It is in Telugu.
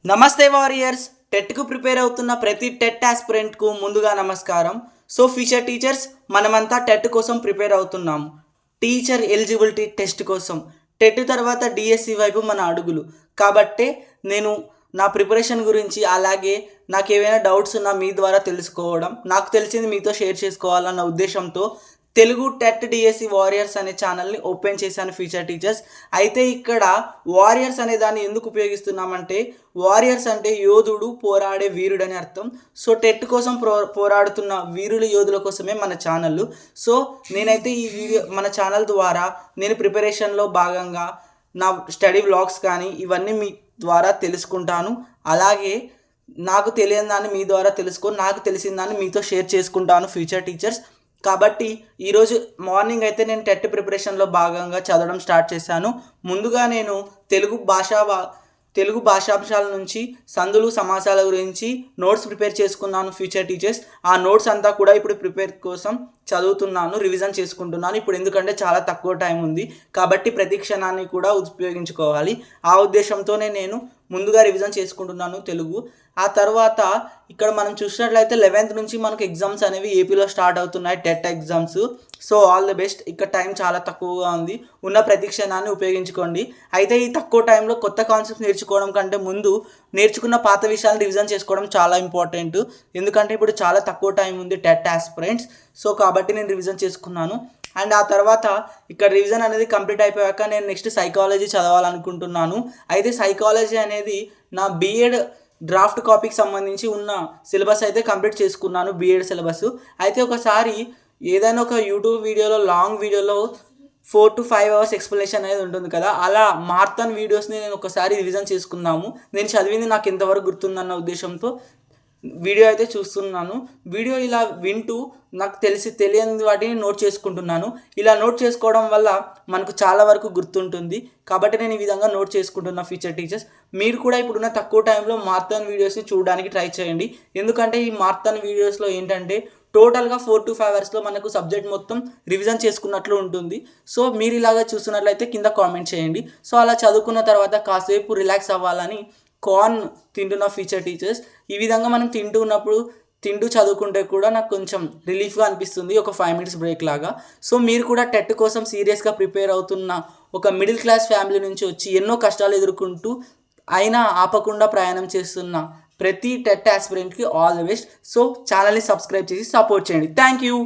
నమస్తే వారియర్స్. టెట్కు ప్రిపేర్ అవుతున్న ప్రతి టెట్ ఆస్పిరెంట్కు ముందుగా నమస్కారం. సో ఫ్యూచర్ టీచర్స్, మనమంతా టెట్ కోసం ప్రిపేర్ అవుతున్నాము. టీచర్ ఎలిజిబిలిటీ టెస్ట్ కోసం. టెట్ తర్వాత డిఎస్సి వైపు మన అడుగులు. కాబట్టే నేను నా ప్రిపరేషన్ గురించి, అలాగే నాకు ఏవైనా డౌట్స్ ఉన్నా మీ ద్వారా తెలుసుకోవడం, నాకు తెలిసింది మీతో షేర్ చేసుకోవాలన్న ఉద్దేశంతో తెలుగు టెట్ డిఎస్సి వారియర్స్ అనే ఛానల్ని ఓపెన్ చేశాను ఫ్యూచర్ టీచర్స్. అయితే ఇక్కడ వారియర్స్ అనే దాన్ని ఎందుకు ఉపయోగిస్తున్నామంటే, వారియర్స్ అంటే యోధుడు, పోరాడే వీరుడు అని అర్థం. సో టెట్ కోసం పోరాడుతున్న వీరుల యోధుల కోసమే మన ఛానల్. సో నేనైతే ఈ వీడియో మన ఛానల్ ద్వారా నేను ప్రిపరేషన్లో భాగంగా నా స్టడీ వ్లాగ్స్ కానీ ఇవన్నీ మీ ద్వారా తెలుసుకుంటాను. అలాగే నాకు తెలియని దాన్ని మీ ద్వారా తెలుసుకొని, నాకు తెలిసిన దాన్ని మీతో షేర్ చేసుకుంటాను ఫ్యూచర్ టీచర్స్. కాబట్టి ఈరోజు మార్నింగ్ అయితే నేను టెట్ ప్రిపరేషన్లో భాగంగా చదవడం స్టార్ట్ చేశాను. ముందుగా నేను తెలుగు భాషాంశాల నుంచి సందులు సమాసాల గురించి నోట్స్ ప్రిపేర్ చేసుకున్నాను ఫ్యూచర్ టీచర్స్. ఆ నోట్స్ అంతా కూడా ఇప్పుడు ప్రిపేర్ కోసం చదువుతున్నాను, రివిజన్ చేసుకుంటున్నాను. ఇప్పుడు ఎందుకంటే చాలా తక్కువ టైం ఉంది కాబట్టి ప్రతి క్షణాన్ని కూడా ఉపయోగించుకోవాలి. ఆ ఉద్దేశంతోనే నేను ముందుగా రివిజన్ చేసుకుంటున్నాను తెలుగు. ఆ తర్వాత ఇక్కడ మనం చూసినట్లయితే 11th నుంచి మనకు ఎగ్జామ్స్ అనేవి ఏపీలో స్టార్ట్ అవుతున్నాయి, TET exams. So all the best. ఇక్కడ టైం చాలా తక్కువగా ఉంది, ఉన్న ప్రతి క్షణాన్ని ఉపయోగించుకోండి. అయితే ఈ తక్కువ టైంలో కొత్త కాన్సెప్ట్స్ నేర్చుకోవడం కంటే ముందు నేర్చుకున్న పాత విషయాలను రివిజన్ చేసుకోవడం చాలా ఇంపార్టెంట్. ఎందుకంటే ఇప్పుడు చాలా తక్కువ టైం ఉంది టెట్ ఆస్పిరెంట్స్. సో కాబట్టి నేను రివిజన్ చేసుకున్నాను. అండ్ ఆ తర్వాత ఇక్కడ రివిజన్ అనేది కంప్లీట్ అయిపోయాక నేను నెక్స్ట్ సైకాలజీ చదవాలనుకుంటున్నాను. అయితే సైకాలజీ అనేది నా బీఎడ్ డ్రాఫ్ట్ కాపీకి సంబంధించి ఉన్న సిలబస్ అయితే కంప్లీట్ చేసుకున్నాను, బీఎడ్ సిలబస్. అయితే ఒకసారి ఏదైనా ఒక యూట్యూబ్ వీడియోలో, లాంగ్ వీడియోలో 4 to 5 hours ఎక్స్ప్లెనేషన్ అనేది ఉంటుంది కదా, అలా మార్థన్ వీడియోస్ని నేను ఒకసారి రివిజన్ చేసుకుందాము. నేను చదివింది నాకు ఎంతవరకు గుర్తుందన్న ఉద్దేశంతో వీడియో అయితే చూస్తున్నాను. వీడియో ఇలా వింటూ నాకు తెలియని వాటిని నోట్ చేసుకుంటున్నాను. ఇలా నోట్ చేసుకోవడం వల్ల మనకు చాలా వరకు గుర్తుంటుంది. కాబట్టి నేను ఈ విధంగా నోట్ చేసుకుంటున్నా ఫ్యూచర్ టీచర్స్. మీరు కూడా ఇప్పుడున్న తక్కువ టైంలో మార్థన్ వీడియోస్ని చూడడానికి ట్రై చేయండి. ఎందుకంటే ఈ మార్థన్ వీడియోస్లో ఏంటంటే టోటల్గా 4 to 5 hours మనకు సబ్జెక్ట్ మొత్తం రివిజన్ చేసుకున్నట్లు ఉంటుంది. సో మీరు ఇలాగా చూస్తున్నట్లయితే కింద కామెంట్ చేయండి. సో అలా చదువుకున్న తర్వాత కాసేపు రిలాక్స్ అవ్వాలని కార్న్ తింటున్న ఫ్యూచర్ టీచర్స్. ఈ విధంగా మనం తింటూ చదువుకుంటే కూడా నాకు కొంచెం రిలీఫ్గా అనిపిస్తుంది, ఒక 5 minutes బ్రేక్ లాగా. సో మీరు కూడా టెట్ కోసం సీరియస్గా ప్రిపేర్ అవుతున్న ఒక మిడిల్ క్లాస్ ఫ్యామిలీ నుంచి వచ్చి ఎన్నో కష్టాలు ఎదుర్కొంటూ అయినా ఆపకుండా ప్రయాణం చేస్తున్న ప్రతి టెట్ ఆస్పిరెంట్కి ఆల్ ది బెస్ట్. సో ఛానల్ని సబ్స్క్రైబ్ చేసి సపోర్ట్ చేయండి. Thank you.